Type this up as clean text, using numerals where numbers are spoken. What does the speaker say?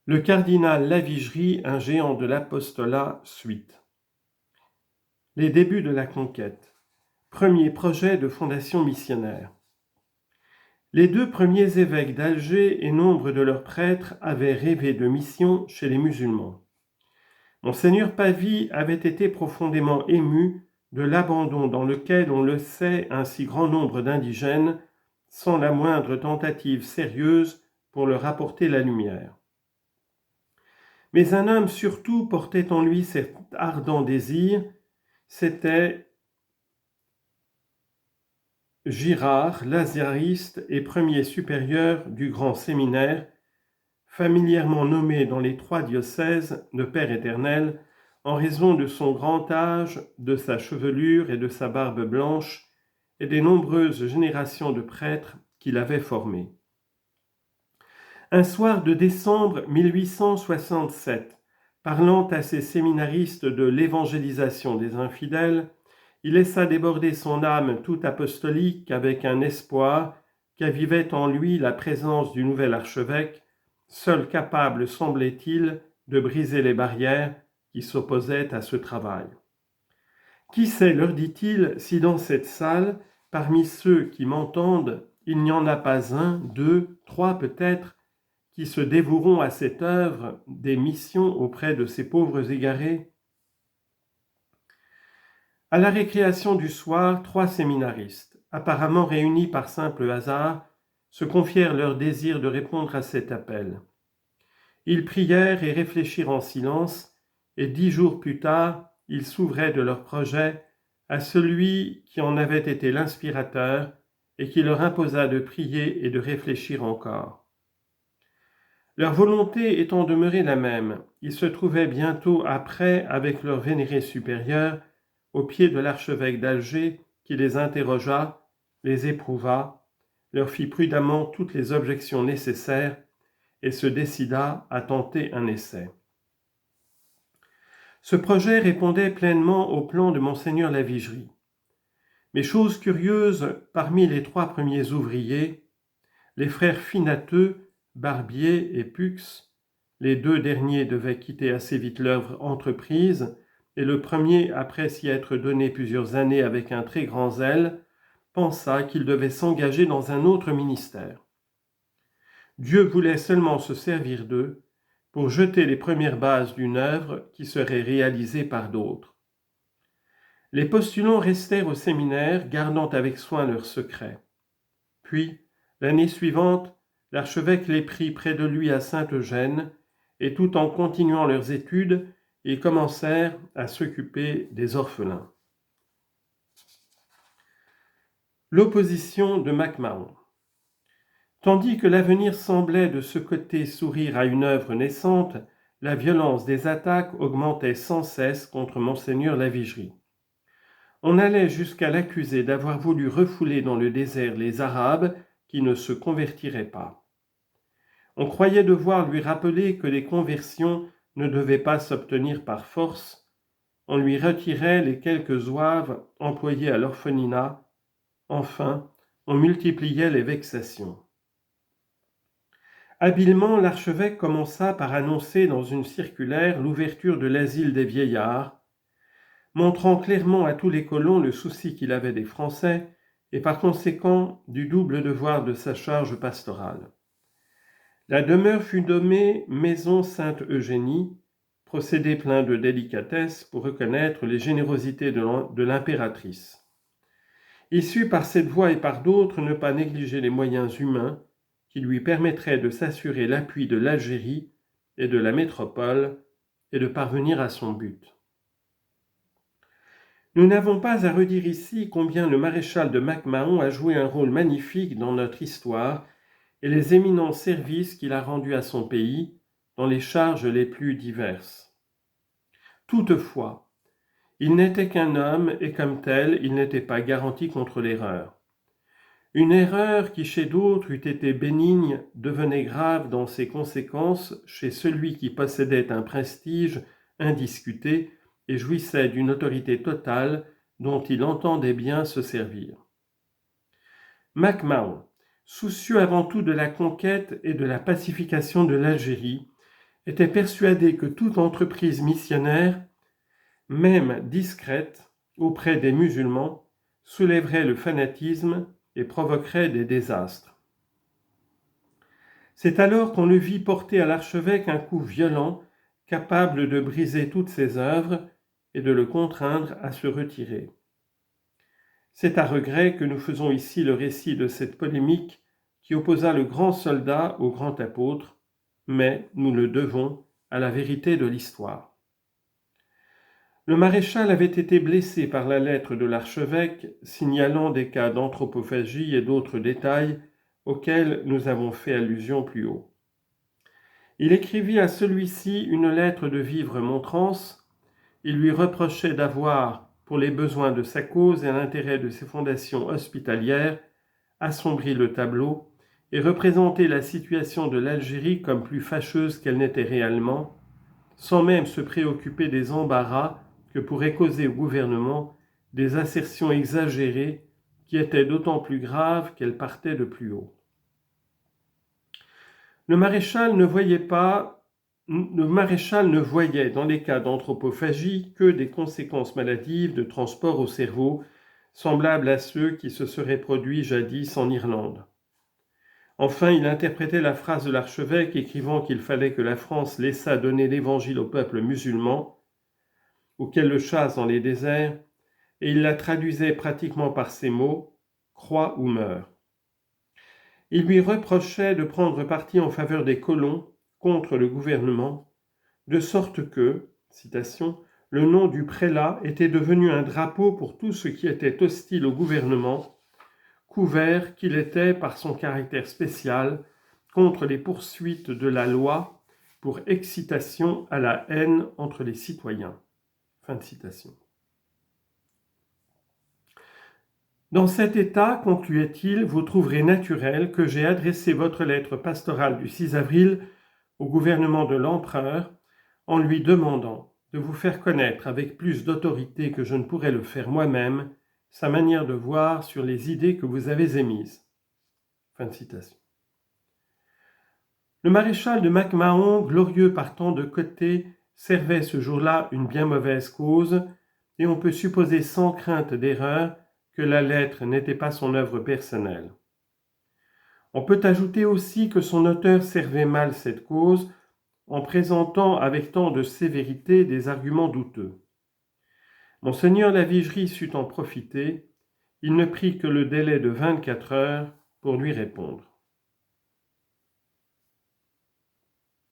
Le cardinal Lavigerie, un géant de l'apostolat, suite. Les débuts de la conquête. Premier projet de fondation missionnaire. Les deux premiers évêques d'Alger et nombre de leurs prêtres avaient rêvé de mission chez les musulmans. Monseigneur Pavie avait été profondément ému de l'abandon dans lequel on le sait un si grand nombre d'indigènes, sans la moindre tentative sérieuse pour leur apporter la lumière. Mais un homme surtout portait en lui cet ardent désir, c'était Girard, laziariste et premier supérieur du grand séminaire, familièrement nommé dans les 3 diocèses de Père éternel, en raison de son grand âge, de sa chevelure et de sa barbe blanche, et des nombreuses générations de prêtres qu'il avait formés. Un soir de décembre 1867, parlant à ses séminaristes de l'évangélisation des infidèles, il laissa déborder son âme tout apostolique avec un espoir qu'avivait en lui la présence du nouvel archevêque, seul capable, semblait-il, de briser les barrières qui s'opposaient à ce travail. Qui sait, leur dit-il, si dans cette salle, parmi ceux qui m'entendent, il n'y en a pas un, 2, 3 peut-être, qui se dévoueront à cette œuvre des missions auprès de ces pauvres égarés? À la récréation du soir, 3 séminaristes, apparemment réunis par simple hasard, se confièrent leur désir de répondre à cet appel. Ils prièrent et réfléchirent en silence, et 10 jours plus tard, ils s'ouvraient de leur projet à celui qui en avait été l'inspirateur et qui leur imposa de prier et de réfléchir encore. Leur volonté étant demeurée la même, ils se trouvaient bientôt après avec leur vénéré supérieur au pied de l'archevêque d'Alger qui les interrogea, les éprouva, leur fit prudemment toutes les objections nécessaires et se décida à tenter un essai. Ce projet répondait pleinement au plan de Monseigneur Lavigerie. Mais chose curieuse, parmi les 3 premiers ouvriers, les frères Finateux, Barbier et Pux, les 2 derniers devaient quitter assez vite leur entreprise, et le premier, après s'y être donné plusieurs années avec un très grand zèle, pensa qu'il devait s'engager dans un autre ministère. Dieu voulait seulement se servir d'eux pour jeter les premières bases d'une œuvre qui serait réalisée par d'autres. Les postulants restèrent au séminaire, gardant avec soin leur secret. Puis, l'année suivante, l'archevêque les prit près de lui à Saint-Eugène, et tout en continuant leurs études, ils commencèrent à s'occuper des orphelins. L'opposition de MacMahon. Tandis que l'avenir semblait de ce côté sourire à une œuvre naissante, la violence des attaques augmentait sans cesse contre Monseigneur Lavigerie. On allait jusqu'à l'accuser d'avoir voulu refouler dans le désert les Arabes qui ne se convertiraient pas. On croyait devoir lui rappeler que les conversions ne devaient pas s'obtenir par force. On lui retirait les quelques zouaves employés à l'orphelinat. Enfin, on multipliait les vexations. Habilement, l'archevêque commença par annoncer dans une circulaire l'ouverture de l'asile des vieillards, montrant clairement à tous les colons le souci qu'il avait des Français et par conséquent du double devoir de sa charge pastorale. La demeure fut nommée Maison Sainte-Eugénie, procédé plein de délicatesse pour reconnaître les générosités de l'impératrice. Il sut par cette voie et par d'autres ne pas négliger les moyens humains qui lui permettraient de s'assurer l'appui de l'Algérie et de la métropole et de parvenir à son but. Nous n'avons pas à redire ici combien le maréchal de MacMahon a joué un rôle magnifique dans notre histoire et les éminents services qu'il a rendus à son pays dans les charges les plus diverses. Toutefois, il n'était qu'un homme et comme tel, il n'était pas garanti contre l'erreur. Une erreur qui chez d'autres eût été bénigne devenait grave dans ses conséquences chez celui qui possédait un prestige indiscuté et jouissait d'une autorité totale dont il entendait bien se servir. MacMahon, soucieux avant tout de la conquête et de la pacification de l'Algérie, était persuadé que toute entreprise missionnaire, même discrète auprès des musulmans, soulèverait le fanatisme et provoquerait des désastres. C'est alors qu'on le vit porter à l'archevêque un coup violent, capable de briser toutes ses œuvres et de le contraindre à se retirer. C'est à regret que nous faisons ici le récit de cette polémique qui opposa le grand soldat au grand apôtre, mais nous le devons à la vérité de l'histoire. Le maréchal avait été blessé par la lettre de l'archevêque signalant des cas d'anthropophagie et d'autres détails auxquels nous avons fait allusion plus haut. Il écrivit à celui-ci une lettre de vive remontrance. Il lui reprochait d'avoir, pour les besoins de sa cause et l'intérêt de ses fondations hospitalières, assombri le tableau et représenté la situation de l'Algérie comme plus fâcheuse qu'elle n'était réellement, sans même se préoccuper des embarras que pourraient causer au gouvernement des assertions exagérées qui étaient d'autant plus graves qu'elles partaient de plus haut. Le maréchal ne voyait dans les cas d'anthropophagie que des conséquences maladives de transport au cerveau, semblables à ceux qui se seraient produits jadis en Irlande. Enfin, il interprétait la phrase de l'archevêque écrivant qu'il fallait que la France laissât donner l'évangile au peuple musulman, ou qu'elle le chasse dans les déserts, et il la traduisait pratiquement par ces mots « crois ou meurs ». Il lui reprochait de prendre parti en faveur des colons contre le gouvernement, de sorte que, citation, le nom du prélat était devenu un drapeau pour tout ce qui était hostile au gouvernement, couvert qu'il était par son caractère spécial contre les poursuites de la loi pour excitation à la haine entre les citoyens. Fin de citation. Dans cet état, concluait-il, vous trouverez naturel que j'ai adressé votre lettre pastorale du 6 avril au gouvernement de l'empereur en lui demandant de vous faire connaître avec plus d'autorité que je ne pourrais le faire moi-même sa manière de voir sur les idées que vous avez émises. Fin de citation. Le maréchal de MacMahon, glorieux par tant de côtés, servait ce jour-là une bien mauvaise cause, et on peut supposer sans crainte d'erreur que la lettre n'était pas son œuvre personnelle. On peut ajouter aussi que son auteur servait mal cette cause en présentant avec tant de sévérité des arguments douteux. Monseigneur Lavigerie sut en profiter, il ne prit que le délai de 24 heures pour lui répondre.